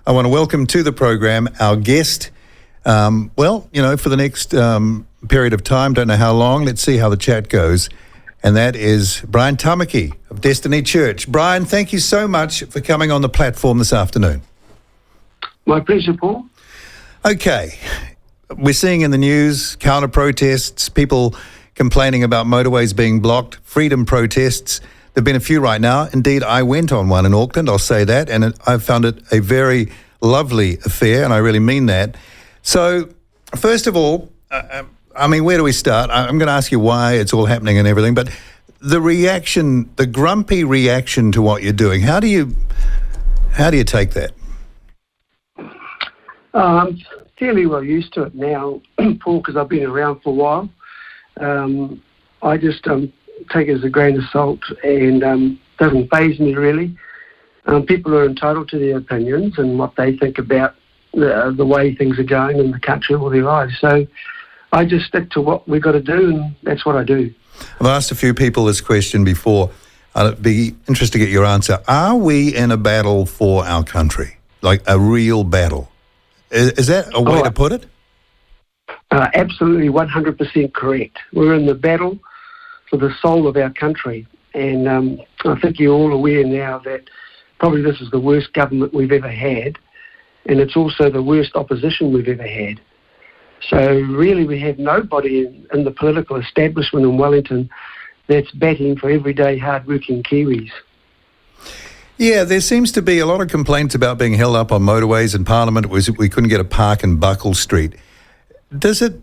I want to welcome to the program our guest. For the next period of time, don't know how long, let's see how the chat goes. And that is Brian Tamaki of Destiny Church. Brian, thank you so much for coming on the platform this afternoon. My pleasure, Paul. Okay, we're seeing in the news counter-protests, people complaining about motorways being blocked, freedom protests. There have been a few right now. Indeed, I went on one in Auckland, I'll say that, and I found it a very lovely affair, and I really mean that. So, first of all, where do we start? I'm going to ask you why it's all happening and everything, but the reaction, the grumpy reaction to what you're doing, how do you take that? I'm fairly well used to it now, Paul, because I've been around for a while. I just take it as a grain of salt and doesn't faze me really. People are entitled to their opinions and what they think about the way things are going in the country all their lives. So I just stick to what we've got to do, and that's what I do. I've asked a few people this question before. I'd be interested to get your answer. Are we in a battle for our country? Like a real battle? Is that a way to put it? Absolutely 100% correct. We're in the battle for the soul of our country. And I think you're all aware now that probably this is the worst government we've ever had. And it's also the worst opposition we've ever had. So really we have nobody in the political establishment in Wellington that's batting for everyday hard-working Kiwis. Yeah, there seems to be a lot of complaints about being held up on motorways in Parliament. We couldn't get a park in Buckle Street. Does it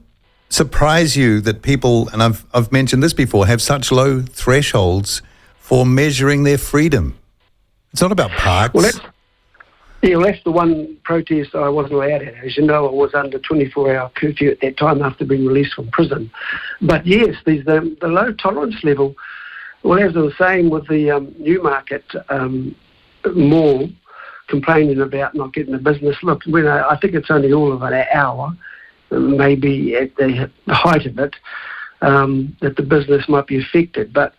surprise you that people, and I've mentioned this before, have such low thresholds for measuring their freedom? It's not about parks. Well, that's the one protest I wasn't allowed at. As you know, I was under 24-hour curfew at that time after being released from prison. But yes, the low tolerance level. Well, as I was saying with the Newmarket mall complaining about not getting a business, look, I think it's only all of an hour, maybe at the height of it, that the business might be affected. But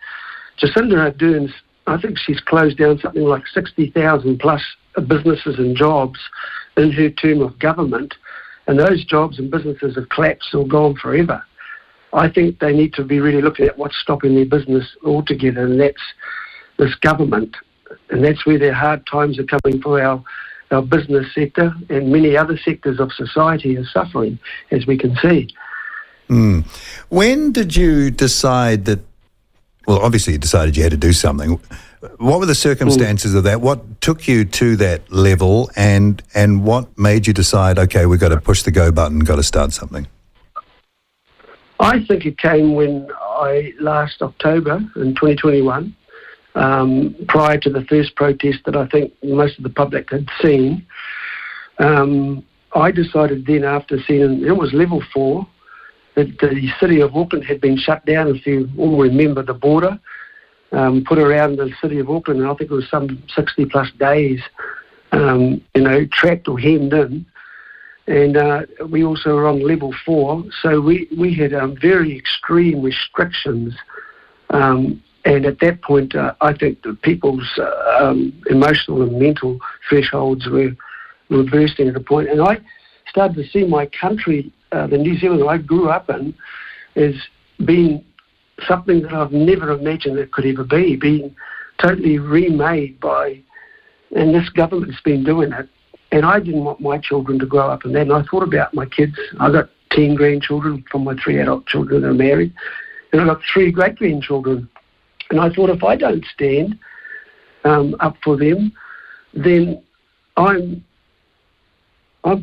Jacinda Ardern's, I think she's closed down something like 60,000 plus businesses and jobs in her term of government, and those jobs and businesses have collapsed or gone forever. I think they need to be really looking at what's stopping their business altogether, and that's this government. And that's where their hard times are coming for our business sector, and many other sectors of society are suffering, as we can see. When did you decide that, well, obviously you decided you had to do something. What were the circumstances of that? What took you to that level, and what made you decide, okay, we've got to push the go button, got to start something? I think it came when last October in 2021, prior to the first protest that I think most of the public had seen, I decided then, after seeing, it was level 4, that the city of Auckland had been shut down, if you all remember the border, put around the city of Auckland, and I think it was some 60 plus days, trapped or hemmed in. And we also were on level 4, so we had very extreme restrictions. And at that point, I think the people's emotional and mental thresholds were bursting at a point. And I started to see my country, the New Zealand I grew up in, as being something that I've never imagined it could ever be, being totally remade by, and this government's been doing it. And I didn't want my children to grow up in that. And I thought about my kids. I've got 10 grandchildren from my 3 adult children that are married. And I've got 3 great-grandchildren. And I thought, if I don't stand up for them, then I'm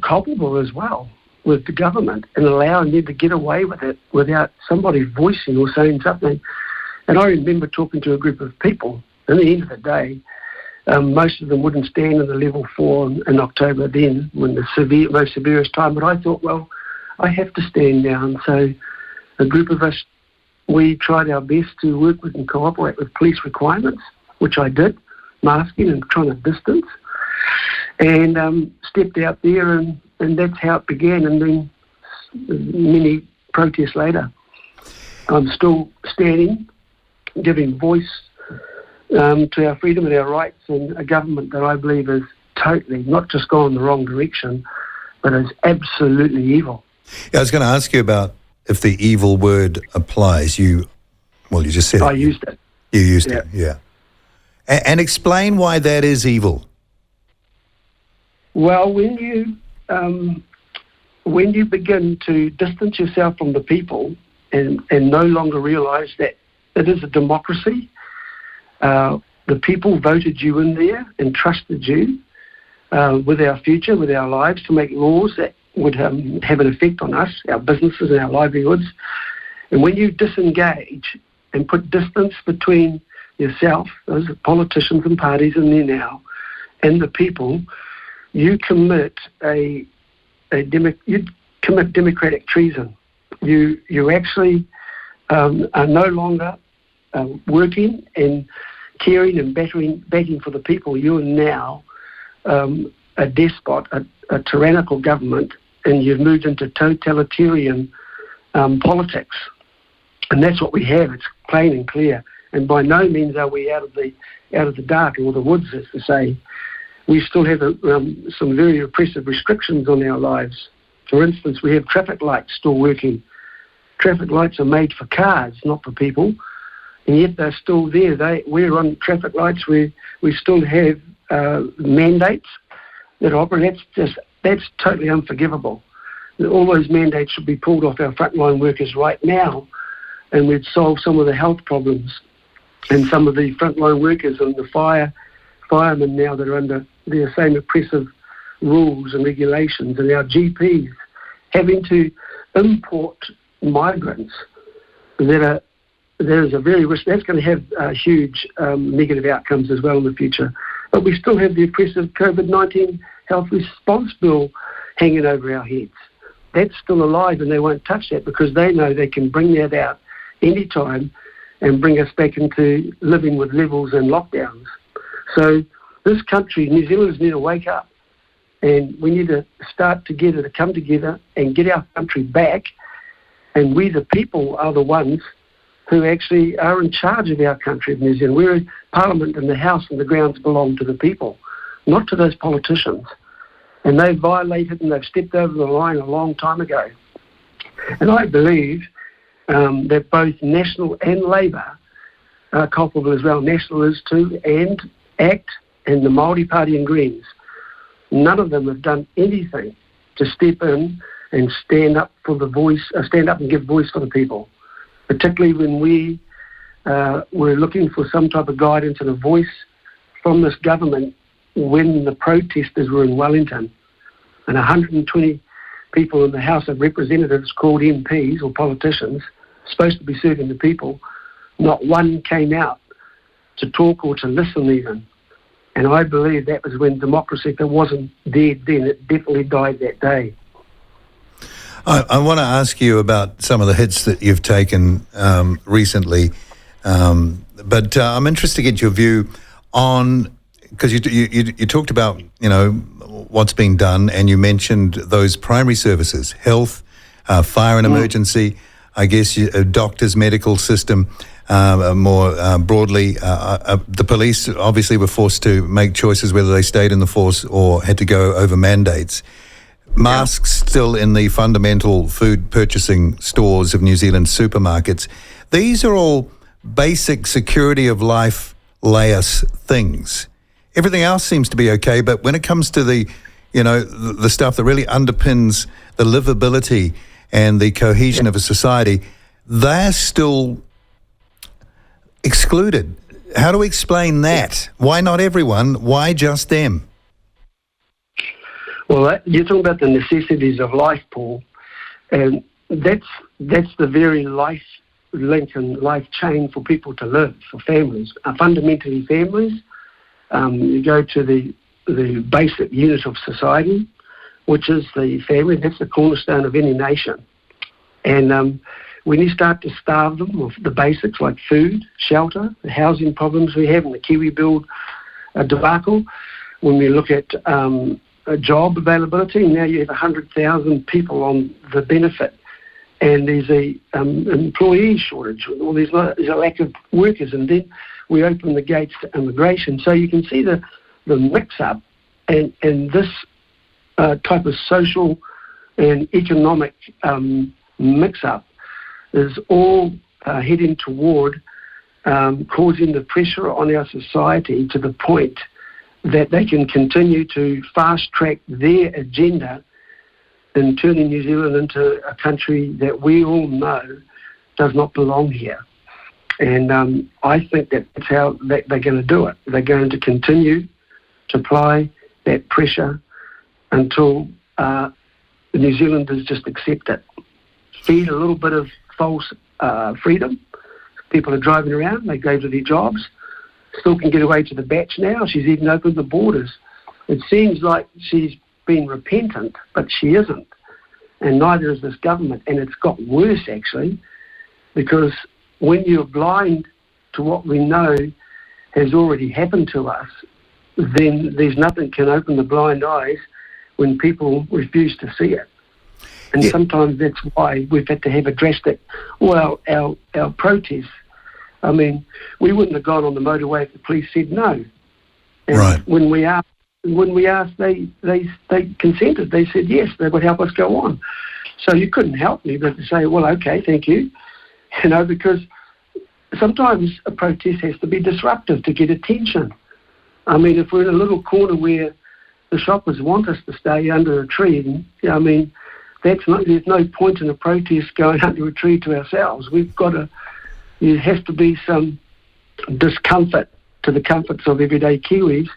culpable as well with the government and allowing them to get away with it without somebody voicing or saying something. And I remember talking to a group of people. At the end of the day, most of them wouldn't stand in the level 4 in October then, when the most severest time. But I thought, well, I have to stand now. And so a group of us, we tried our best to work with and cooperate with police requirements, which I did, masking and trying to distance, and stepped out there, and that's how it began. And then many protests later, I'm still standing, giving voice to our freedom and our rights, and a government that I believe is totally not just gone the wrong direction, but is absolutely evil. Yeah, I was going to ask you about if the evil word applies. You just said it. I used it. You used it, yeah. And explain why that is evil. Well, when you begin to distance yourself from the people and no longer realise that it is a democracy, the people voted you in there and trusted you with our future, with our lives, to make laws that would have an effect on us, our businesses and our livelihoods. And when you disengage and put distance between yourself, those politicians and parties in there now, and the people, you commit democratic treason. You actually are no longer working and caring and batting for the people. You are now a despot, a tyrannical government, and you've moved into totalitarian politics. And that's what we have. It's plain and clear. And by no means are we out of the dark or the woods, as to say. We still have some very oppressive restrictions on our lives. For instance, we have traffic lights still working. Traffic lights are made for cars, not for people, and yet they're still there. We're on traffic lights where we still have mandates that operate. That's totally unforgivable. All those mandates should be pulled off our frontline workers right now, and we'd solve some of the health problems. And some of the frontline workers and the firemen now that are under the same oppressive rules and regulations, and our GPs having to import migrants that is a very risk. That's going to have huge negative outcomes as well in the future. But we still have the oppressive COVID-19 health response bill hanging over our heads. That's still alive, and they won't touch that because they know they can bring that out any time and bring us back into living with levels and lockdowns. So this country, New Zealanders, need to wake up, and we need to start together to come together and get our country back. And we, the people, are the ones who actually are in charge of our country of New Zealand. We're in Parliament, and the House and the grounds belong to the people, not to those politicians. And they've violated and they've stepped over the line a long time ago. And I believe that both National and Labour are culpable as well. National is too, and ACT and the Māori Party and Greens. None of them have done anything to step in and stand up and give voice for the people, particularly when we were looking for some type of guidance and a voice from this government when the protesters were in Wellington, and 120 people in the House of Representatives called MPs or politicians supposed to be serving the people, not one came out to talk or to listen even. And I believe that was when democracy, if it wasn't dead then, it definitely died that day. I want to ask you about some of the hits that you've taken recently, but I'm interested to get your view on, because you talked about, what's being done, and you mentioned those primary services, health, fire and emergency, I guess a doctor's medical system, more broadly. The police obviously were forced to make choices whether they stayed in the force or had to go over mandates. Masks still in the fundamental food purchasing stores of New Zealand supermarkets. These are all basic security of life layers things. Everything else seems to be okay, but when it comes to the stuff that really underpins the livability and the cohesion of a society, they're still excluded. How do we explain that? Why not everyone? Why just them? Well, you're talking about the necessities of life, Paul, and that's the very life link and life chain for people to live, for families. Fundamentally, families. You go to the basic unit of society, which is the family. That's the cornerstone of any nation. And when you start to starve them of the basics like food, shelter, the housing problems we have, and the Kiwi Build debacle, when we look at job availability, now you have 100,000 people on the benefit, and there's a employee shortage, or there's a lack of workers, and then we open the gates to immigration. So you can see the mix-up and this type of social and economic mix-up is all heading toward causing the pressure on our society to the point that they can continue to fast-track their agenda in turning New Zealand into a country that we all know does not belong here. And I think that's how they're going to do it. They're going to continue to apply that pressure until the New Zealanders just accept it. Feed a little bit of false freedom. People are driving around, they go to their jobs, still can get away to the batch now. She's even opened the borders. It seems like she's been repentant, but she isn't. And neither is this government. And it's got worse, actually, because when you're blind to what we know has already happened to us, then there's nothing can open the blind eyes when people refuse to see it. And sometimes that's why we've had to have a drastic, our protests. I mean, we wouldn't have gone on the motorway if the police said no. And right. When we asked, they consented. They said yes, they would help us go on. So you couldn't help me but to say, well, okay, thank you. You know, because sometimes a protest has to be disruptive to get attention. I mean, if we're in a little corner where the shoppers want us to stay under a tree, I mean, there's no point in a protest going under a tree to ourselves. There has to be some discomfort to the comforts of everyday Kiwis,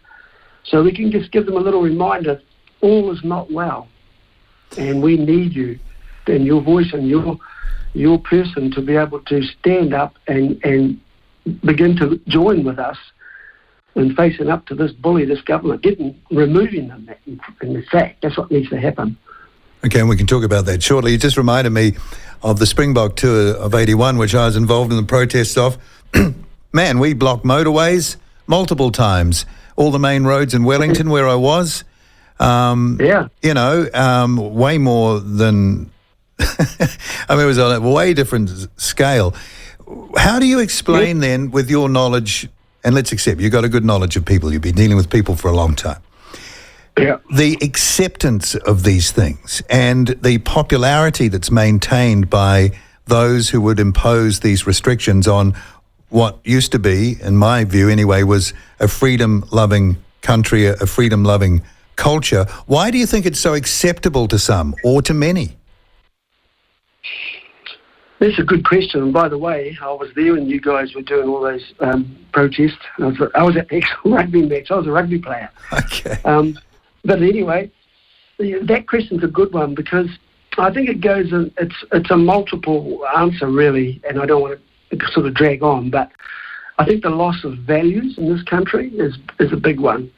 so we can just give them a little reminder, all is not well, and we need you and your voice and your person to be able to stand up and begin to join with us in facing up to this bully, this government, removing them. In fact, that's what needs to happen. Okay, and we can talk about that shortly. You just reminded me of the Springbok tour of 81, which I was involved in the protests of. Man, we blocked motorways multiple times, all the main roads in Wellington where I was. You know, way more than... I mean, it was on a way different scale. How do you explain then, with your knowledge, and let's accept you've got a good knowledge of people, you've been dealing with people for a long time, the acceptance of these things and the popularity that's maintained by those who would impose these restrictions on what used to be, in my view anyway, was a freedom-loving country, a freedom-loving culture. Why do you think it's so acceptable to some or to many? That's a good question. And by the way, I was there when you guys were doing all those protests. I was at the actual rugby match. I was a rugby player. Okay. But anyway, that question's a good one because I think it goes in, it's a multiple answer really, and I don't want to sort of drag on, but I think the loss of values in this country is a big one.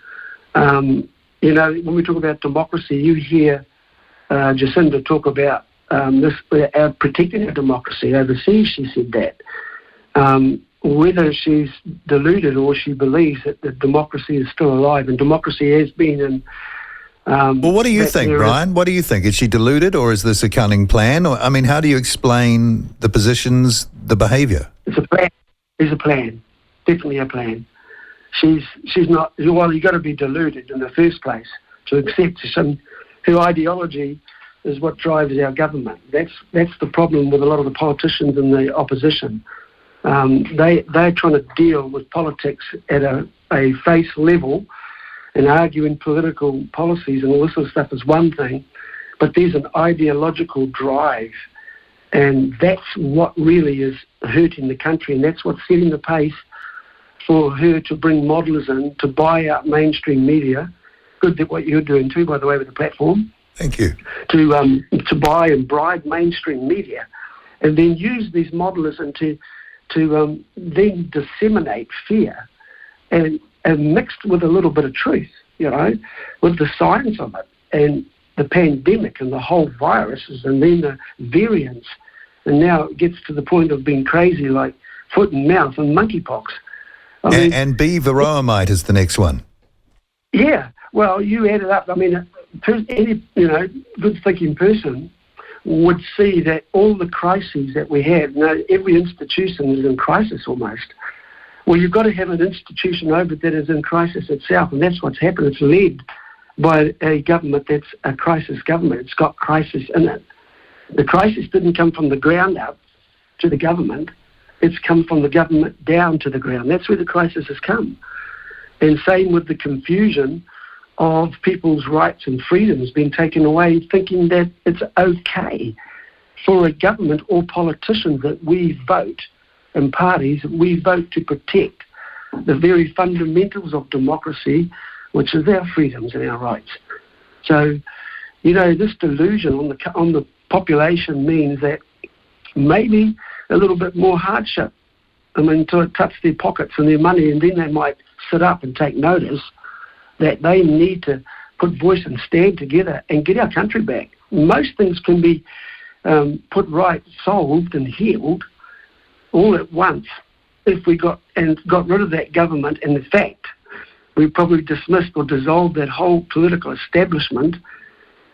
You know, when we talk about democracy, you hear Jacinda talk about protecting our democracy. Overseas, she said that. Whether she's deluded or she believes that democracy is still alive, and democracy has been in... well, what do you think, Brian? What do you think? Is she deluded or is this a cunning plan? Or, I mean, how do you explain the positions, the behaviour? It's a plan. There's a plan. Definitely a plan. She's not... Well, you've got to be deluded in the first place to accept her ideology is what drives our government. That's the problem with a lot of the politicians in the opposition. They're trying to deal with politics at a face level, and arguing political policies and all this sort of stuff is one thing, but there's an ideological drive, and that's what really is hurting the country, and that's what's setting the pace for her to bring modelers in to buy out mainstream media. Good that what you're doing too, by the way, with the platform. Thank you. To buy and bribe mainstream media, and then use these modelers and to then disseminate fear, and mixed with a little bit of truth, you know, with the science of it, and the pandemic and the whole viruses, and then the variants, and now it gets to the point of being crazy like foot and mouth and monkeypox. And B. varroa is the next one. Yeah, well, you add it up. I mean, any good-thinking person would see that all the crises that we have, every institution is in crisis almost. Well, you've got to have an institution over that is in crisis itself, and that's what's happened. It's led by a government that's a crisis government. It's got crisis in it. The crisis didn't come from the ground up to the government. It's come from the government down to the ground. That's where the crisis has come. And same with the confusion of people's rights and freedoms being taken away, thinking that it's okay for a government or politicians that we vote in parties, we vote to protect the very fundamentals of democracy, which is our freedoms and our rights. So, this delusion on the population means that maybe a little bit more hardship, to touch their pockets and their money, and then they might sit up and take notice that they need to put voice and stand together and get our country back. Most things can be put right, solved and healed all at once if we got rid of that government. And in fact, we probably dismissed or dissolved that whole political establishment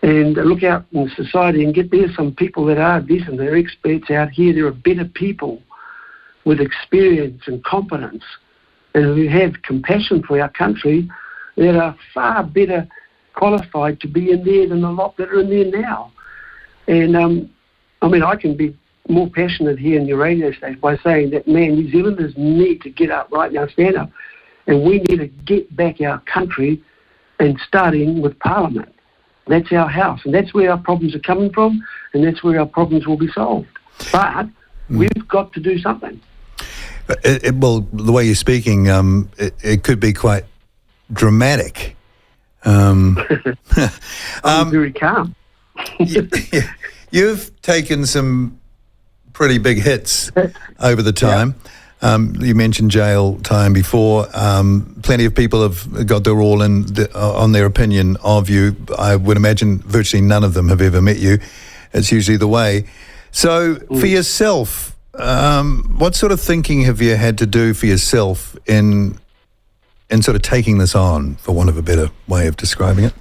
and look out in society and get there some people that are decent. They're experts out here. There are better people with experience and competence and who have compassion for our country that are far better qualified to be in there than a lot that are in there now. And, I can be more passionate here in your radio station by saying that, man, New Zealanders need to get up right now, stand up, and we need to get back our country and starting with Parliament. That's our house, and that's where our problems are coming from, and that's where our problems will be solved. But we've got to do something. Well, the way you're speaking, it could be quite dramatic. I'm very calm. You've taken some pretty big hits over the time. Yeah. You mentioned jail time before. Plenty of people have got their all in on their opinion of you. I would imagine virtually none of them have ever met you. It's usually the way. So for yourself, what sort of thinking have you had to do for yourself in sort of taking this on, for want of a better way of describing it?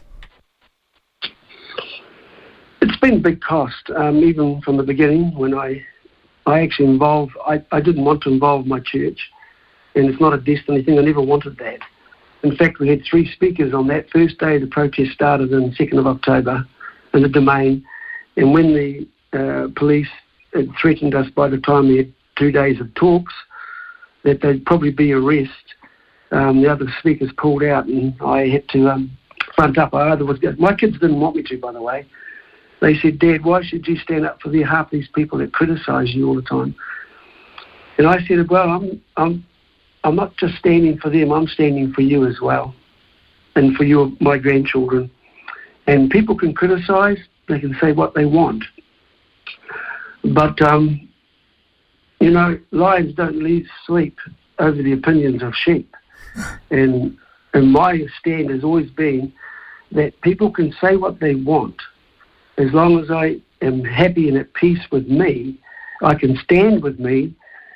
It's been a big cost, even from the beginning when I actually involved, I didn't want to involve my church, and it's not a destiny thing. I never wanted that. In fact, we had 3 speakers on that first day the protest started on 2nd of October in the Domain, and when the police had threatened us by the time we had 2 days of talks that there'd probably be arrest, the other speakers pulled out and I had to front up. My kids didn't want me to, by the way. They said, Dad, why should you stand up for half these people that criticise you all the time? And I said, well, I'm not just standing for them, I'm standing for you as well, and for my grandchildren. And people can criticise, they can say what they want. But, lions don't leave sleep over the opinions of sheep. And my stand has always been that people can say what they want. As long as I am happy and at peace with me, I can stand with me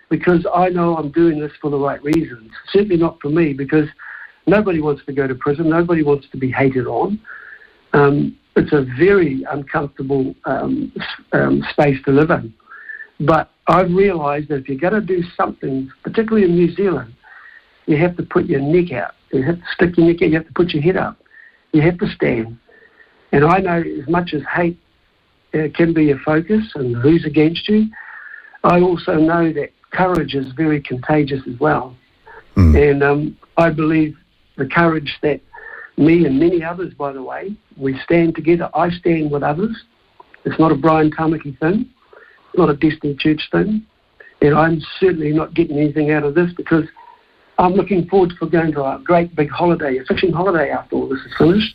because I know I'm doing this for the right reasons. Certainly not for me, because nobody wants to go to prison. Nobody wants to be hated on. It's a very uncomfortable space to live in. But I've realised that if you're going to do something, particularly in New Zealand, you have to put your neck out. You have to stick your neck out. You have to put your head up. You have to stand. And I know as much as hate can be a focus and who's against you, I also know that courage is very contagious as well. And I believe the courage that me and many others, by the way, we stand together. I stand with others. It's not a Brian Tamaki thing. It's not a Destiny Church thing. And I'm certainly not getting anything out of this because I'm looking forward to going to a great big holiday, a fishing holiday after all this is finished.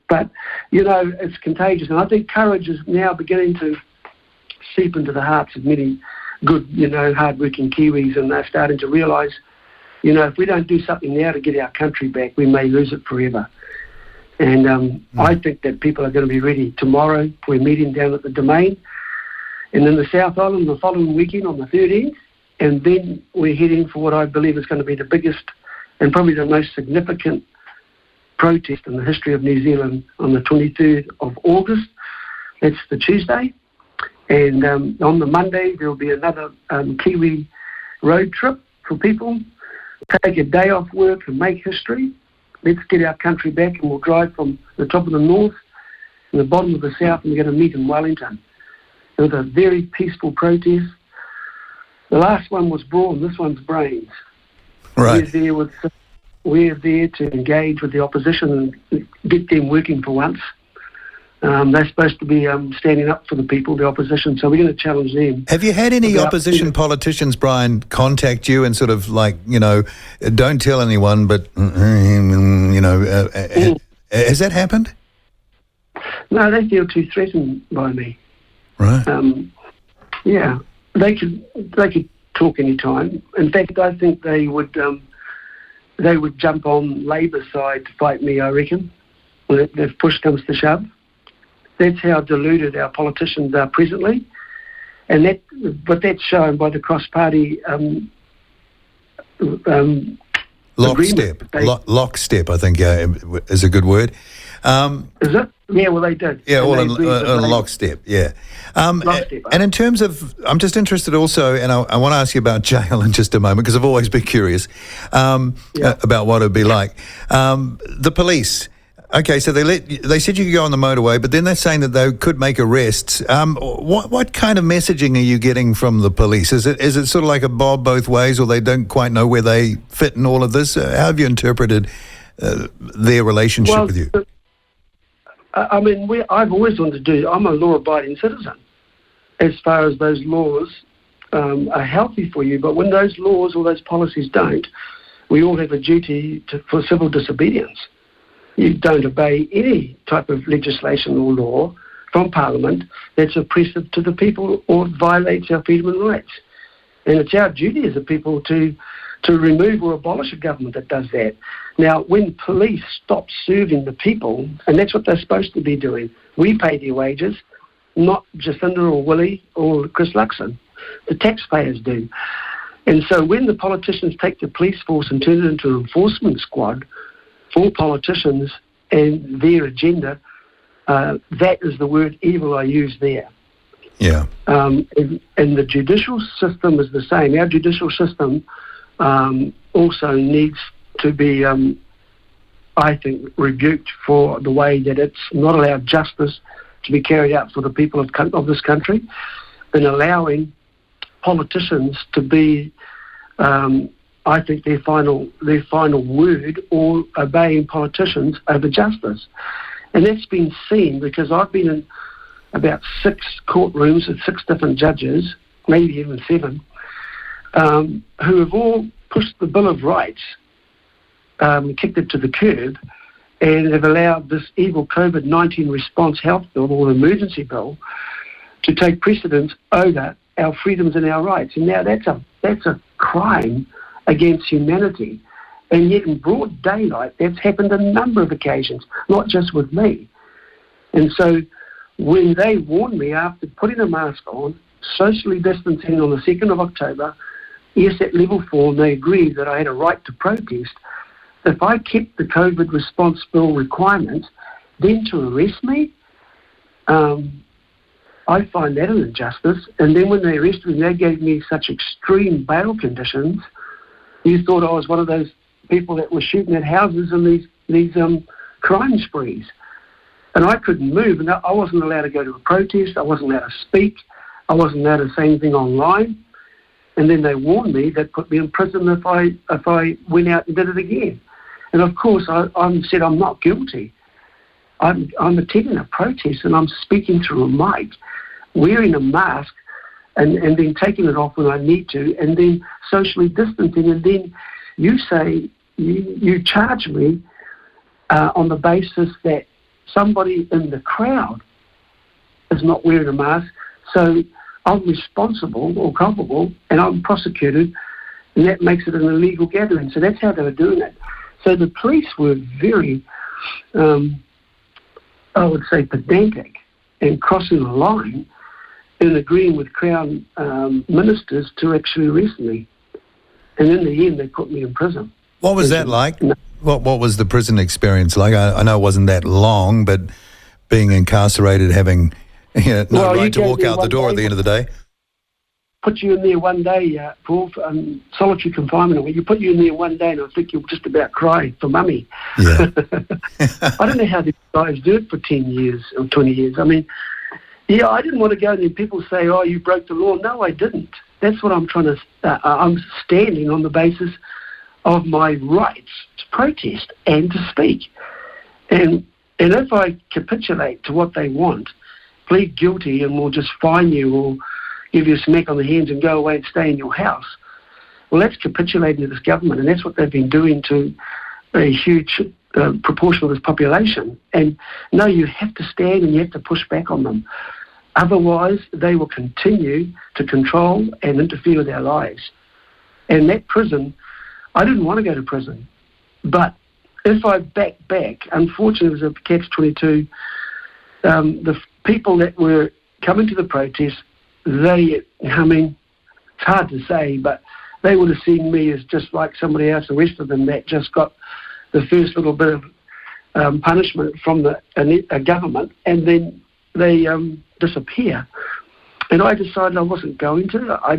But, it's contagious. And I think courage is now beginning to seep into the hearts of many good, hard-working Kiwis, and they're starting to realise, if we don't do something now to get our country back, we may lose it forever. And I think that people are going to be ready. Tomorrow we're meeting down at the Domain and in the South Island the following weekend on the 13th, and then we're heading for what I believe is going to be the biggest and probably the most significant protest in the history of New Zealand on the 23rd of August. That's the Tuesday. And on the Monday, there'll be another Kiwi road trip for people. Take a day off work and make history. let's get our country back, and we'll drive from the top of the north and the bottom of the south, and we're going to meet in Wellington. It was a very peaceful protest. The last one was brawn, this one's brains. Right. We're there to engage with the opposition and get them working for once. They're supposed to be standing up for the people, the opposition, so we're going to challenge them. Have you had any opposition politicians, Brian, contact you and sort of like, don't tell anyone, but, has that happened? No, they feel too threatened by me. Right. Yeah, they could talk any time. In fact, I think they would jump on Labor's side to fight me, I reckon, if push comes to shove. That's how deluded our politicians are presently, and that's shown by the cross-party lockstep. Lockstep, I think, is a good word. Is it? Yeah, well, they did. Yeah, all in lockstep, yeah. Lockstep, and in terms of, I'm just interested also, and I want to ask you about jail in just a moment, because I've always been curious about what it would be like. The police. Okay, so they said you could go on the motorway, but then they're saying that they could make arrests. What kind of messaging are you getting from the police? Is it sort of like a bob both ways, or they don't quite know where they fit in all of this? How have you interpreted their relationship with you? I mean, I've always wanted to do. I'm a law-abiding citizen, as far as those laws are healthy for you. But when those laws or those policies don't, we all have a duty for civil disobedience. You don't obey any type of legislation or law from Parliament that's oppressive to the people or violates our freedom and rights. And it's our duty as a people to remove or abolish a government that does that. Now, when police stop serving the people, and that's what they're supposed to be doing, we pay their wages, not Jacinda or Willie or Chris Luxon. The taxpayers do. And so when the politicians take the police force and turn it into an enforcement squad for politicians and their agenda, that is the word evil I use there. Yeah. And the judicial system is the same. Our judicial system also needs to be, I think, rebuked for the way that it's not allowed justice to be carried out for the people of this country, and allowing politicians to be, I think, their final word, or obeying politicians over justice. And that's been seen because I've been in about 6 courtrooms with 6 different judges, maybe even 7, who have all pushed the Bill of Rights, kicked it to the curb, and have allowed this evil COVID-19 response health bill, or emergency bill, to take precedence over our freedoms and our rights. And now that's a crime against humanity. And yet in broad daylight, that's happened a number of occasions, not just with me. And so when they warned me after putting a mask on, socially distancing on the 2nd of October, yes, at level 4, and they agreed that I had a right to protest, if I kept the COVID response bill requirements, then to arrest me, I find that an injustice. And then when they arrested me, they gave me such extreme bail conditions. You thought I was one of those people that were shooting at houses in these crime sprees. And I couldn't move, and I wasn't allowed to go to a protest, I wasn't allowed to speak, I wasn't allowed to say anything online. And then they warned me, they'd put me in prison if I went out and did it again. And of course, I said I'm not guilty. I'm attending a protest and I'm speaking through a mic, wearing a mask, and then taking it off when I need to, and then socially distancing. And then you say, you charge me on the basis that somebody in the crowd is not wearing a mask, so I'm responsible or culpable, and I'm prosecuted, and that makes it an illegal gathering. So that's how they were doing it. So the police were very, I would say, pedantic and crossing the line in agreeing with Crown ministers to actually arrest me. And in the end, they put me in prison. What was that like? What was the prison experience like? I know it wasn't that long, but being incarcerated, having no right to walk out the door at the end of the day. put you in there one day, Paul, for solitary confinement. When you put you in there one day, and I think you'll just about cry for mummy. Yeah. I don't know how these guys do it for 10 years or 20 years. I mean, yeah, I didn't want to go there. People say, oh, you broke the law. No, I didn't. That's what I'm trying to... I'm standing on the basis of my rights to protest and to speak. And if I capitulate to what they want, plead guilty and we'll just fine you or give you a smack on the hands and go away and stay in your house, well, that's capitulating to this government, and that's what they've been doing to a huge proportion of this population. And no, you have to stand and you have to push back on them. Otherwise, they will continue to control and interfere with our lives. And that prison, I didn't want to go to prison. But if I back, unfortunately, it was a catch-22, the people that were coming to the protest, it's hard to say, but they would have seen me as just like somebody else, the rest of them that just got the first little bit of punishment from a government, and then they disappear. And I decided I wasn't going to. I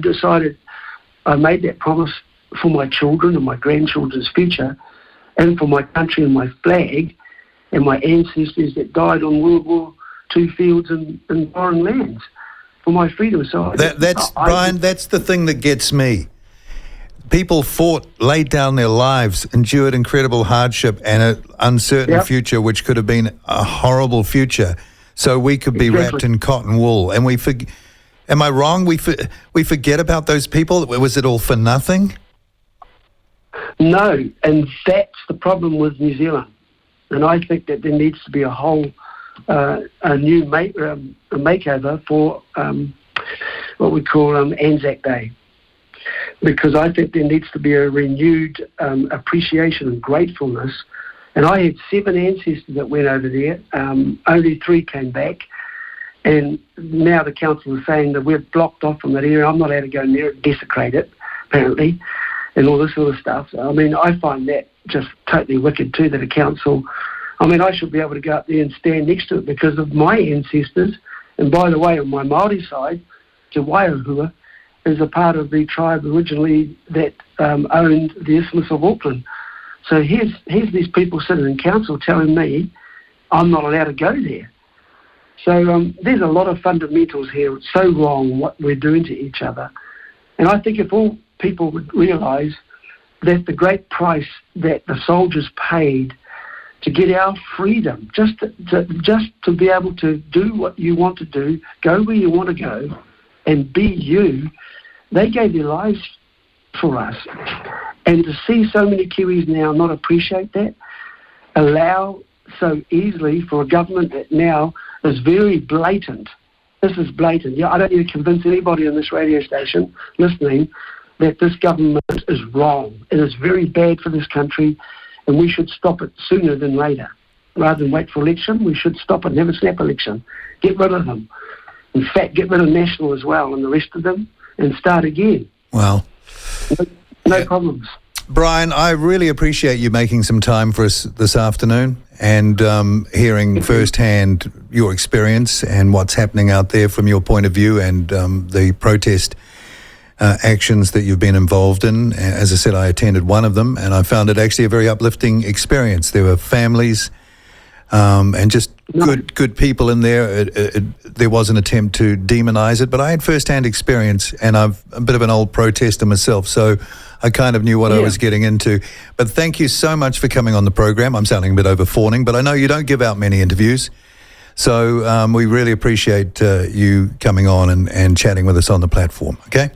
made that promise for my children and my grandchildren's future, and for my country and my flag and my ancestors that died on World War II fields and foreign lands for my freedom. So Brian, that's the thing that gets me. People fought, laid down their lives, endured incredible hardship and an uncertain future, which could have been a horrible future, so we could be wrapped in cotton wool. And am I wrong? We forget about those people? Was it all for nothing? No, and that's the problem with New Zealand. And I think that there needs to be a whole, a new makeover for what we call Anzac Day. Because I think there needs to be a renewed appreciation and gratefulness. And I had 7 ancestors that went over there. Only 3 came back. And now the council is saying that we're blocked off from that area. I'm not allowed to go in there and desecrate it, apparently, and all this sort of stuff. I mean, I find that just totally wicked too, that a council... I mean, I should be able to go up there and stand next to it because of my ancestors. And by the way, on my Māori side, Te Waiahua is a part of the tribe originally that owned the Isthmus of Auckland. So here's these people sitting in council telling me I'm not allowed to go there. So there's a lot of fundamentals here. It's so wrong what we're doing to each other. And I think if all people would realise that the great price that the soldiers paid to get our freedom, just to be able to do what you want to do, go where you want to go, and be you, they gave their lives for us. And to see so many Kiwis now not appreciate that, allow so easily for a government that now is very blatant. This is blatant. Yeah, I don't need to convince anybody on this radio station listening that this government is wrong. It is very bad for this country, and we should stop it sooner than later. Rather than wait for election, we should stop it and have a snap election. Get rid of them. In fact, get rid of National as well and the rest of them and start again. Well, no problems. Brian, I really appreciate you making some time for us this afternoon and hearing firsthand your experience and what's happening out there from your point of view and the protest actions that you've been involved in. As I said, I attended one of them and I found it actually a very uplifting experience. There were families and just good people in there. There was an attempt to demonize it, but I had first-hand experience, and I'm a bit of an old protester myself, so I kind of knew what I was getting into. But thank you so much for coming on the program. I'm sounding a bit over-fawning, but I know you don't give out many interviews, so we really appreciate you coming on and chatting with us on the platform, okay?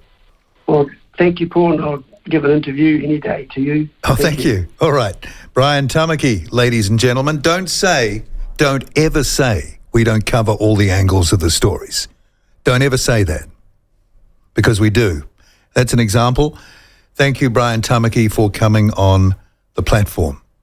Well, thank you, Paul, and I'll give an interview any day to you. Oh, thank you. All right. Brian Tamaki, ladies and gentlemen, don't ever say we don't cover all the angles of the stories. Don't ever say that, because we do. That's an example. Thank you, Brian Tamaki, for coming on the platform.